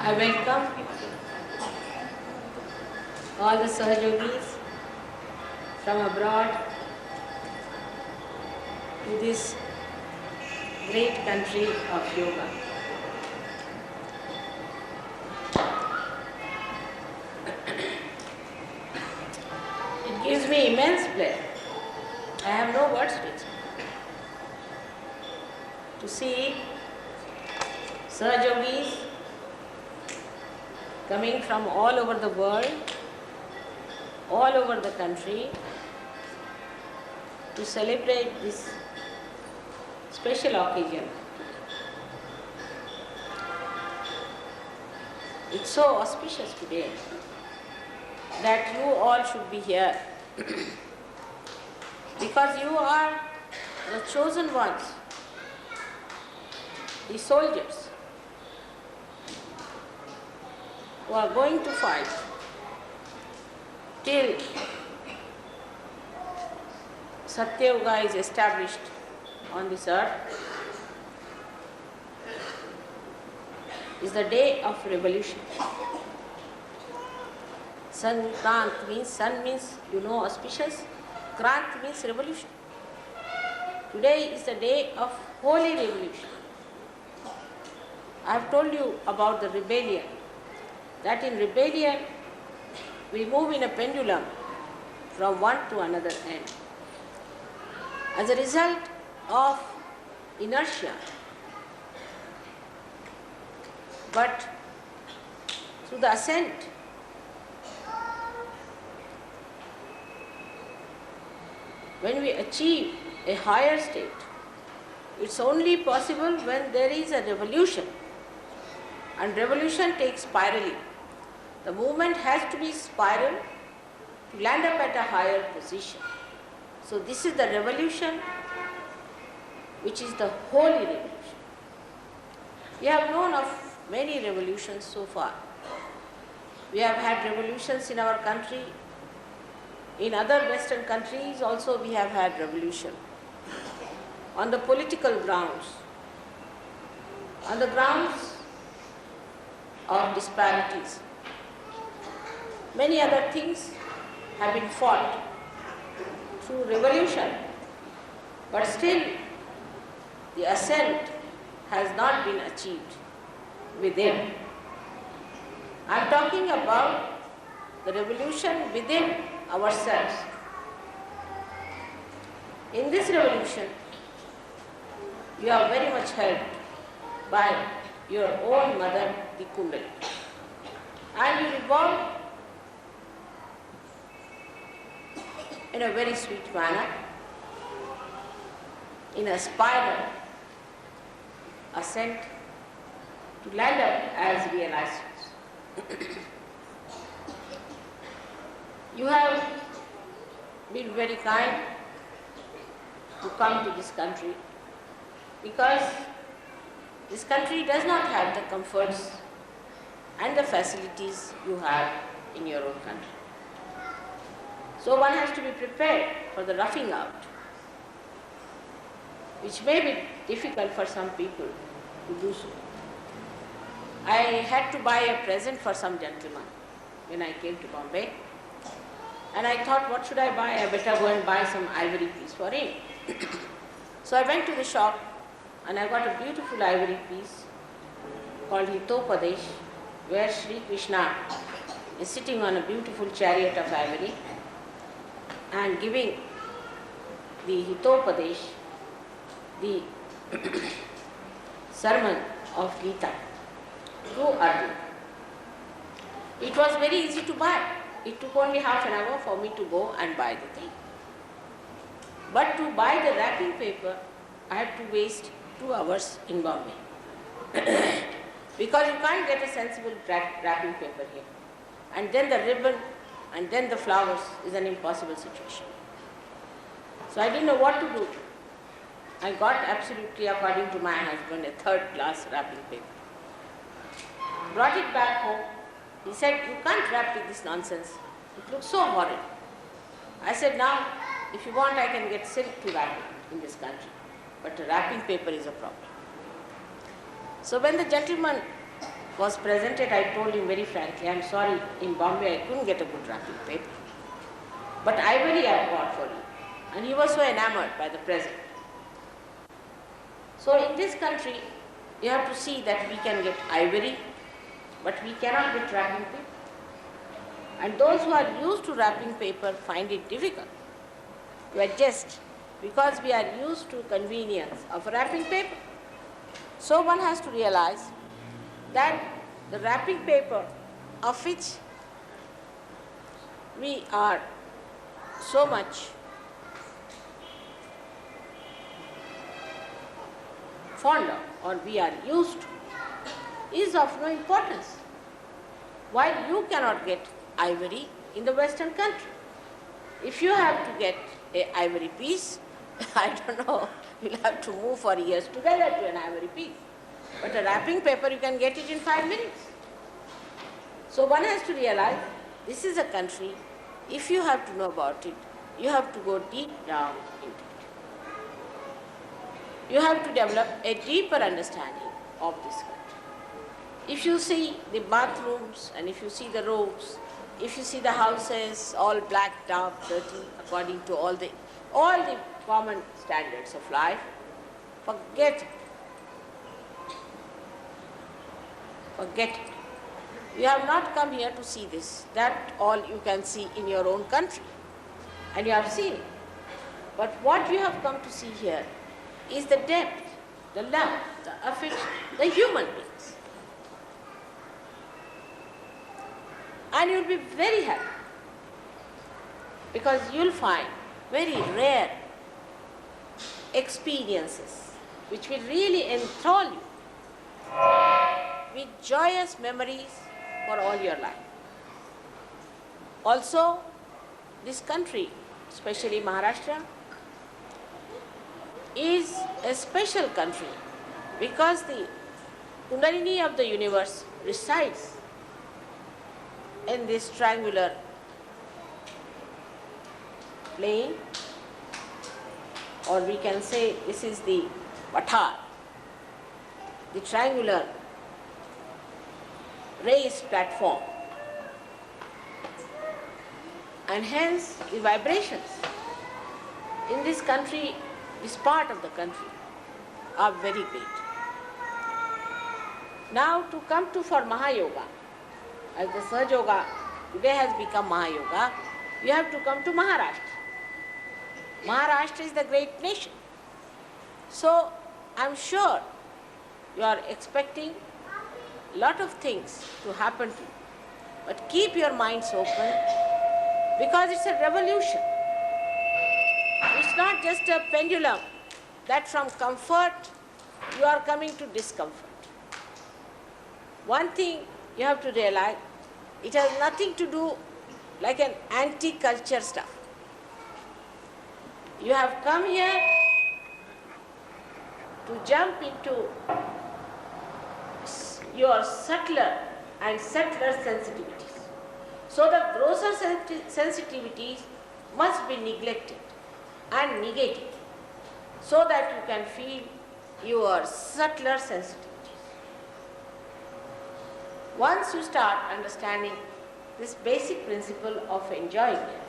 I welcome all the Sahajogis from abroad to this great country of yoga. It gives me immense pleasure. I have no words to explain. To see Sahajogis coming from all over the world, all over the country, to celebrate this special occasion. It's so auspicious today that you all should be here because you are the chosen ones, the soldiers who are going to fight till Satya-yuga is established on this earth. Is the day of revolution. Sankrant means, sun means, auspicious. Krant means revolution. Today is the day of holy revolution. I have told you about the rebellion. That in rebellion, we move in a pendulum from one to another end. As a result of inertia, but through the ascent, when we achieve a higher state, it's only possible when there is a revolution, and revolution takes spirally. The movement has to be spiral to land up at a higher position. So this is the revolution, which is the holy revolution. We have known of many revolutions so far. We have had revolutions in our country. In other Western countries also we have had revolution. On the political grounds, on the grounds of disparities. Many other things have been fought through revolution, but still the ascent has not been achieved within. I am talking about the revolution within ourselves. In this revolution, you are very much helped by your own mother, the Kundali. And you revolve in a very sweet manner, in a spiral ascent to land up as realizers. You have been very kind to come to this country because this country does not have the comforts and the facilities you have in your own country. So one has to be prepared for the roughing out, which may be difficult for some people to do so. I had to buy a present for some gentleman when I came to Bombay, and I thought, what should I buy? I better go and buy some ivory piece for him. So I went to the shop and I got a beautiful ivory piece called Hitopadesh, where Sri Krishna is sitting on a beautiful chariot of ivory and giving the Hitopadesh, the sermon of Gita, to Arjuna. It was very easy to buy. It took only half an hour for me to go and buy the thing. But to buy the wrapping paper, I had to waste 2 hours in Bombay. Because you can't get a sensible wrapping paper here. And then the ribbon, and then the flowers is an impossible situation. So I didn't know what to do. I got absolutely, according to my husband, a 3rd-class wrapping paper. Brought it back home. He said, you can't wrap with this nonsense. It looks so horrid. I said, now, if you want, I can get silk to wrap it in this country. But the wrapping paper is a problem. So when the gentleman was presented, I told him very frankly, I'm sorry, in Bombay I couldn't get a good wrapping paper. But ivory I bought for you. And he was so enamored by the present. So in this country, you have to see that we can get ivory, but we cannot get wrapping paper. And those who are used to wrapping paper find it difficult to adjust because we are used to convenience of wrapping paper. So one has to realize that the wrapping paper of which we are so much fond of or we are used to is of no importance, while you cannot get ivory in the Western country. If you have to get an ivory piece, I don't know, you'll have to move for years together to an ivory piece. But a wrapping paper, you can get it in 5 minutes. So one has to realize this is a country, if you have to know about it, you have to go deep down into it. You have to develop a deeper understanding of this country. If you see the bathrooms and if you see the roads, if you see the houses all blacked out, dirty, according to all the common standards of life, forget it. Forget it. You have not come here to see this. That all you can see in your own country. And you have seen it. But what you have come to see here is the depth, the love, the affection, the human beings. And you'll be very happy because you'll find very rare experiences which will really enthrall you with joyous memories for all your life. Also, this country, especially Maharashtra, is a special country because the Kundalini of the universe resides in this triangular plane, or we can say this is the Vatar, the triangular raised platform, and hence the vibrations in this country, this part of the country, are very great. Now to come to for Mahayoga, as the Sahaja Yoga today has become Mahayoga, you have to come to Maharashtra. Maharashtra is the great nation. So I am sure you are expecting a lot of things to happen to you. But keep your minds open because it's a revolution. It's not just a pendulum that from comfort you are coming to discomfort. One thing you have to realize, it has nothing to do like an anti-culture stuff. You have come here to jump into your subtler and subtler sensitivities. So the grosser sensitivities must be neglected and negated so that you can feel your subtler sensitivities. Once you start understanding this basic principle of enjoying it,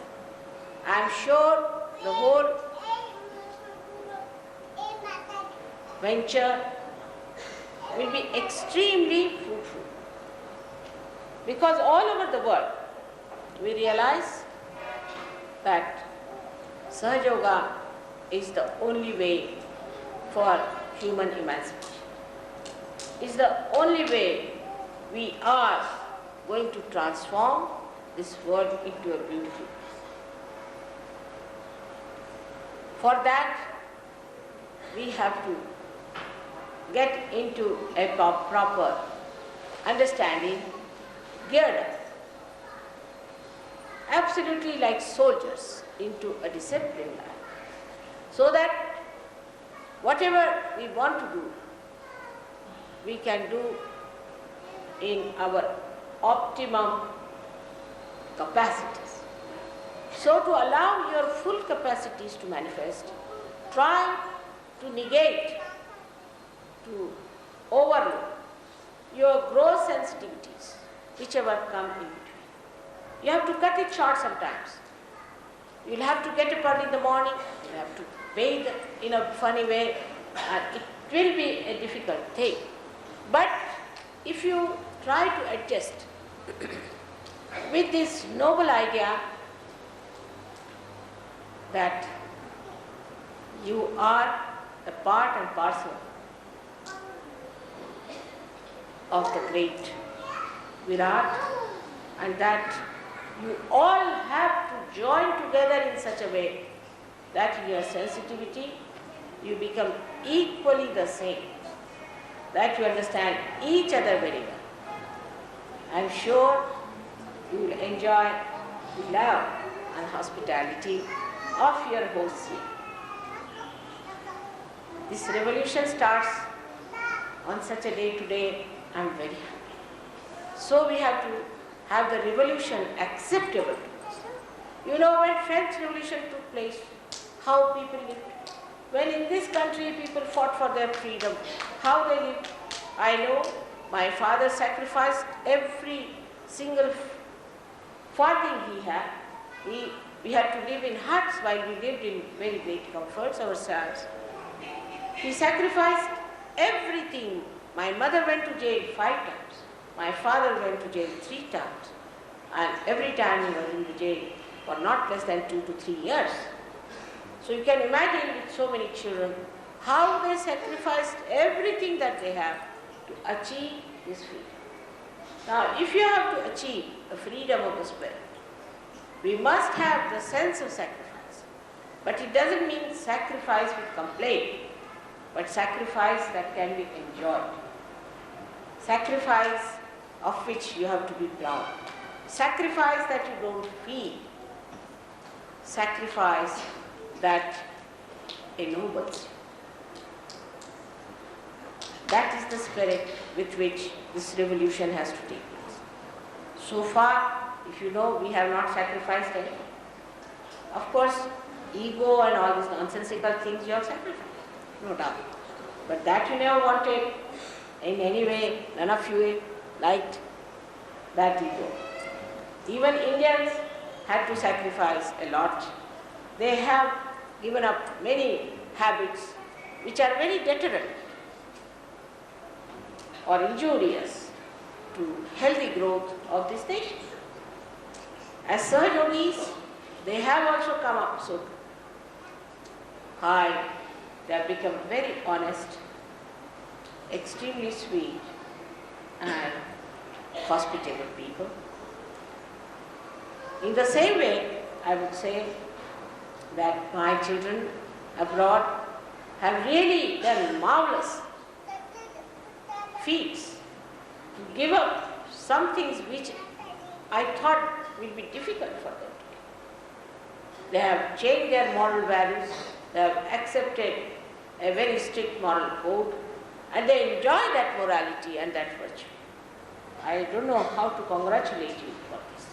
I am sure the whole venture will be extremely fruitful. Because all over the world, we realize that Sahaja Yoga is the only way for human emancipation. It's the only way we are going to transform this world into a beautiful place. For that, we have to get into a proper understanding, geared up, absolutely like soldiers into a disciplined life, so that whatever we want to do, we can do in our optimum capacities. So to allow your full capacities to manifest, try to negate, to overlook your gross activities, whichever come in between. You have to cut it short sometimes. You'll have to get up early in the morning, you'll have to bathe in a funny way, and it will be a difficult thing. But if you try to adjust with this noble idea that you are a part and parcel of the great Virat, and that you all have to join together in such a way that in your sensitivity you become equally the same, that you understand each other very well. I am sure you will enjoy the love and hospitality of your hosts here. This revolution starts on such a day today. I am very happy. So we have to have the revolution acceptable to us. You know, when French Revolution took place, how people lived. When in this country people fought for their freedom, how they lived. I know my father sacrificed every single farthing he had. We had to live in huts while we lived in very great comforts ourselves. He sacrificed everything. My mother went to jail 5 times. My father went to jail 3 times. And every time he was in the jail for not less than 2 to 3 years. So you can imagine with so many children how they sacrificed everything that they have to achieve this freedom. Now, if you have to achieve the freedom of the spirit, we must have the sense of sacrifice. But it doesn't mean sacrifice with complaint, but sacrifice that can be enjoyed. Sacrifice of which you have to be proud. Sacrifice that you don't feel. Sacrifice that ennobles you. That is the spirit with which this revolution has to take place. So far, if you know, we have not sacrificed anything. Of course, ego and all these nonsensical things you have sacrificed, no doubt. But that you never wanted in any way, none of you liked that ego. Even Indians had to sacrifice a lot. They have given up many habits which are very deterrent or injurious to healthy growth of this nation. As Sahajogis, they have also come up so high. They have become very honest, extremely sweet and hospitable people. In the same way, I would say that my children abroad have really done marvelous feats to give up some things which I thought will be difficult for them to do. They have changed their moral values, they have accepted a very strict moral code, and they enjoy that morality and that virtue. I don't know how to congratulate you for this.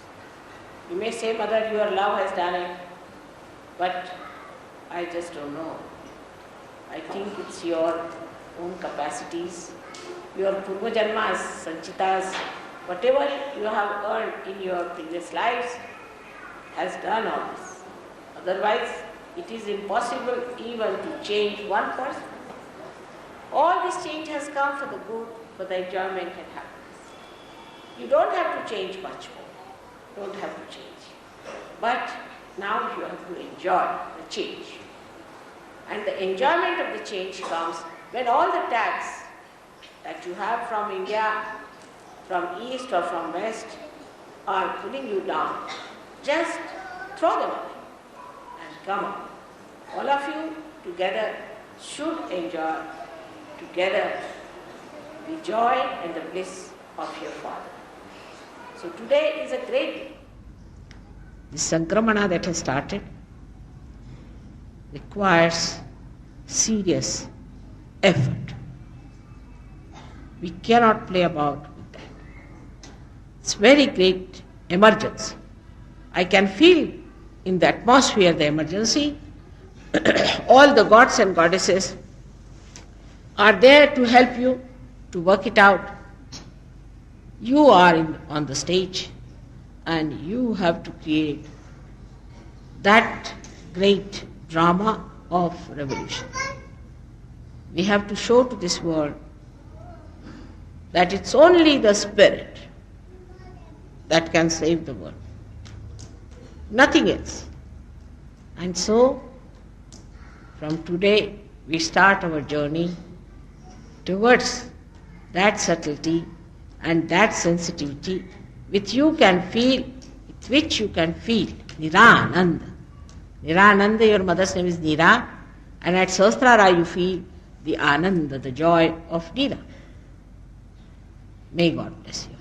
You may say, Mother, your love has done it, but I just don't know. I think it's your own capacities, your purva janmas, sanchitas, whatever you have earned in your previous lives has done all this. Otherwise, it is impossible even to change one person. All this change has come for the good, for the enjoyment and happiness. You don't have to change much more. Don't have to change. But now you have to enjoy the change. And the enjoyment of the change comes when all the tags that you have from India, from east or from west, are pulling you down. Just throw them away and come up. All of you together should enjoy together the joy and the bliss of your Father. So today is a great day. The Sankramana that has started requires serious effort. We cannot play about with that. It's very great emergency. I can feel in the atmosphere the emergency. All the gods and goddesses are there to help you to work it out. You are on the stage and you have to create that great drama of revolution. We have to show to this world that it's only the spirit that can save the world, nothing else. And so, from today, we start our journey towards that subtlety and that sensitivity with which you can feel Nirananda. Nirananda, your mother's name is Nira, and at Sahasrara you feel the Ananda, the joy of Nira. May God bless you.